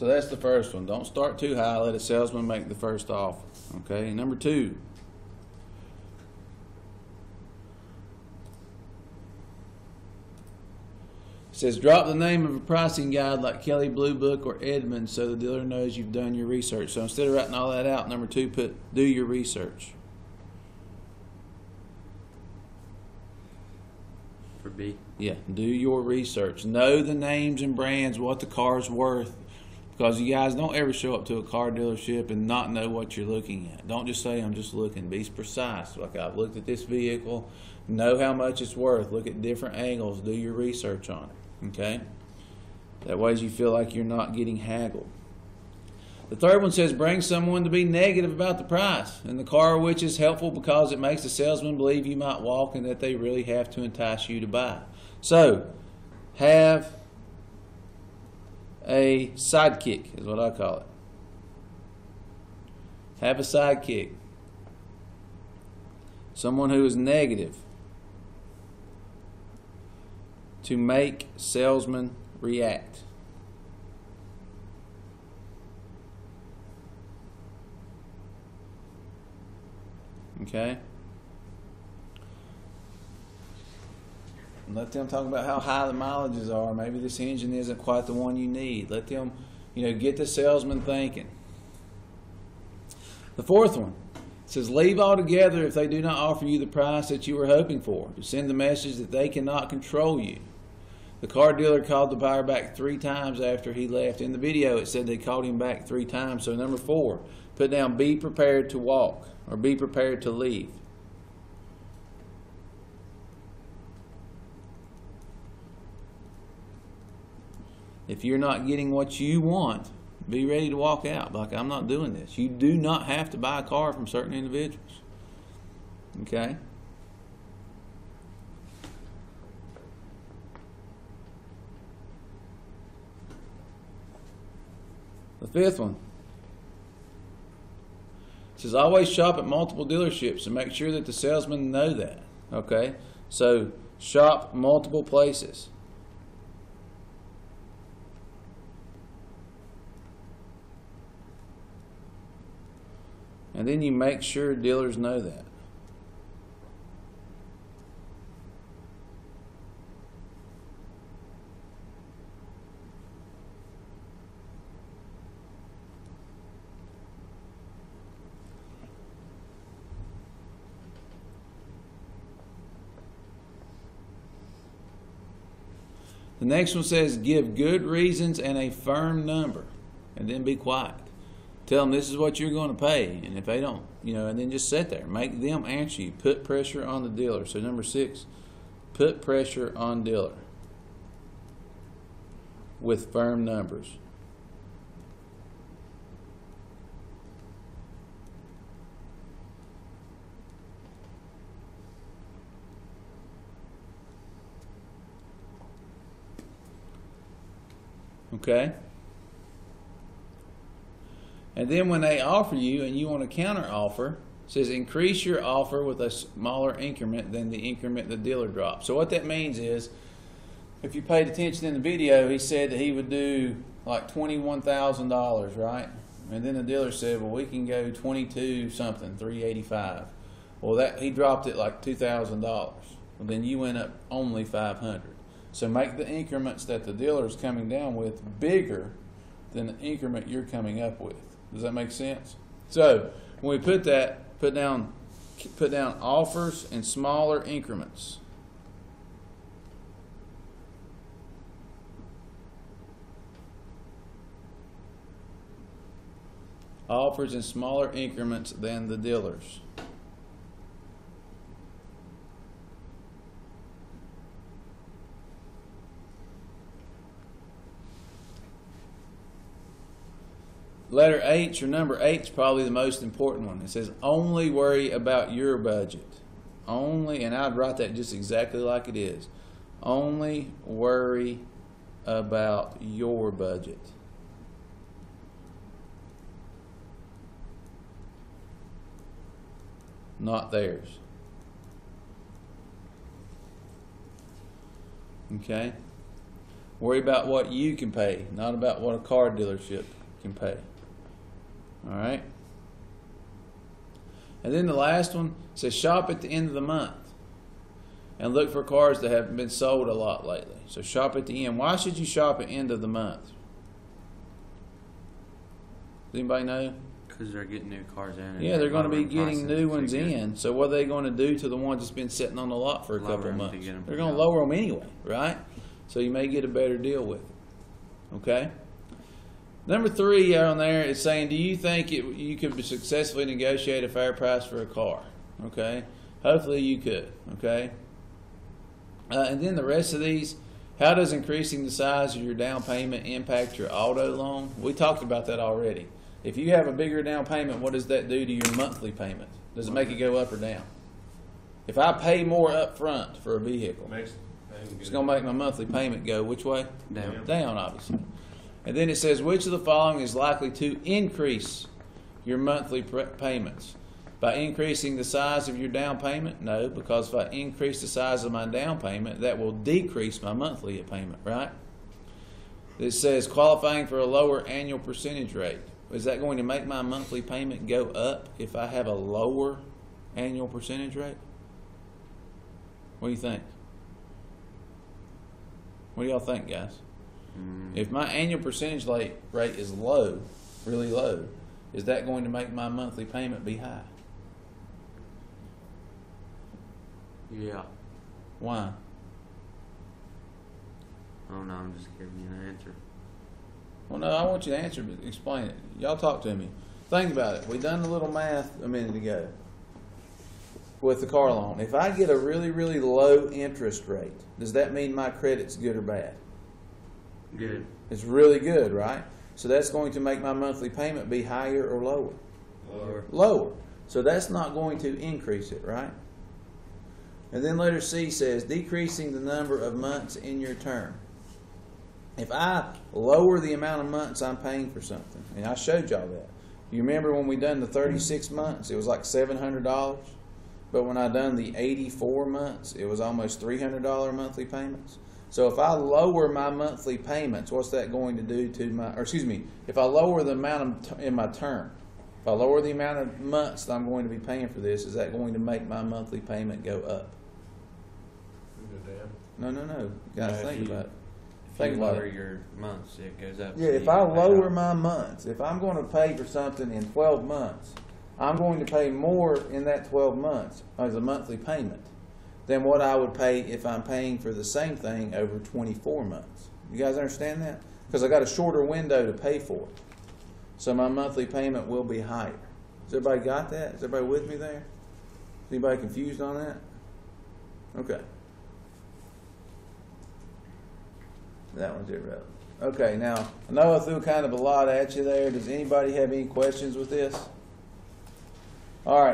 So that's the first one. Don't start too high. Let a salesman make the first offer. Okay. Number 2. It says drop the name of a pricing guide like Kelly Blue Book or Edmunds so the dealer knows you've done your research. So instead of writing all that out, number 2, put do your research. For B? Yeah, do your research. Know the names and brands, what the car's worth. Because you guys don't ever show up to a car dealership and not know what you're looking at. Don't just say, I'm just looking. Be precise. Like, I've looked at this vehicle. Know how much it's worth. Look at different angles. Do your research on it. Okay? That way you feel like you're not getting haggled. The third one says, bring someone to be negative about the price in the car, which is helpful because it makes the salesman believe you might walk and that they really have to entice you to buy. So, have a sidekick is what I call it. Have a sidekick. Someone who is negative to make salesmen react. Okay? Let them talk about how high the mileages are. Maybe this engine isn't quite the one you need. Let them, get the salesman thinking. The fourth one says, leave altogether if they do not offer you the price that you were hoping for. To send the message that they cannot control you. The car dealer called the buyer back 3 times after he left. In the video, it said they called him back 3 times. So number 4, put down be prepared to walk or be prepared to leave. If you're not getting what you want, be ready to walk out. Like, I'm not doing this. You do not have to buy a car from certain individuals. Okay? The fifth one says always shop at multiple dealerships and make sure that the salesmen know that. Okay? So, shop multiple places. And then you make sure dealers know that. The next one says give good reasons and a firm number, and then be quiet. Tell them this is what you're going to pay, and if they don't, and then just sit there. Make them answer you. Put pressure on the dealer. So number 6, put pressure on dealer with firm numbers. Okay? And then when they offer you and you want a counter offer, it says increase your offer with a smaller increment than the increment the dealer drops. So what that means is, if you paid attention in the video, he said that he would do like $21,000, right? And then the dealer said, well, we can go 22 something, 385. Well, that he dropped it like $2,000. Well, then you went up only 500. So make the increments that the dealer is coming down with bigger than the increment you're coming up with. Does that make sense? So when we put that, put down offers in smaller increments. Offers in smaller increments than the dealers. Letter H, or number 8, is probably the most important one. It says only worry about your budget. Only, and I'd write that just exactly like it is. Only worry about your budget. Not theirs. Okay? Worry about what you can pay, not about what a car dealership can pay. All right? And then the last one says shop at the end of the month and look for cars that have been sold a lot lately. So shop at the end. Why should you shop at the end of the month? Does anybody know? Because they're getting new cars in. Yeah, they're going to be getting new ones in. So what are they going to do to the ones that's been sitting on the lot for a couple of months? They're going to lower them anyway, right? So you may get a better deal with it. Okay? Number 3 on there is saying, do you think you could successfully negotiate a fair price for a car? Okay? Hopefully you could. Okay? And then the rest of these, how does increasing the size of your down payment impact your auto loan? We talked about that already. If you have a bigger down payment, what does that do to your monthly payment? Does it make it go up or down? If I pay more up front for a vehicle, it's going to make my monthly payment go which way? Down. Down, obviously. And then it says, which of the following is likely to increase your monthly payments? By increasing the size of your down payment? No, because if I increase the size of my down payment, that will decrease my monthly payment, right? It says qualifying for a lower annual percentage rate. Is that going to make my monthly payment go up if I have a lower annual percentage rate? What do you think? What do y'all think, guys? If my annual percentage rate is low, really low, is that going to make my monthly payment be high? Yeah. Why? Oh no, I'm just giving you an answer. Well, no, I want you to answer, but explain it. Y'all talk to me. Think about it. We done a little math a minute ago with the car loan. If I get a really, really low interest rate, does that mean my credit's good or bad? Good. It's really good, right? So that's going to make my monthly payment be higher or lower? Lower. Lower. So that's not going to increase it, right? And then letter C says decreasing the number of months in your term. If I lower the amount of months I'm paying for something, and I showed y'all that. You remember when we done the 36 months, it was like $700. But when I done the 84 months, it was almost $300 monthly payments. So if I lower my monthly payments, what's that going to do to my, or excuse me, if I lower the amount in my term, if I lower the amount of months that I'm going to be paying for this, is that going to make my monthly payment go up? No. You gotta think about it. If you lower your months, it goes up. Yeah, if I lower my months, if I'm going to pay for something in 12 months, I'm going to pay more in that 12 months as a monthly payment than what I would pay if I'm paying for the same thing over 24 months. You guys understand that? Because I got a shorter window to pay for it. So my monthly payment will be higher. Has everybody got that? Is everybody with me there? Is anybody confused on that? Okay. That one's irrelevant. Okay, now, I know I threw kind of a lot at you there. Does anybody have any questions with this? All right.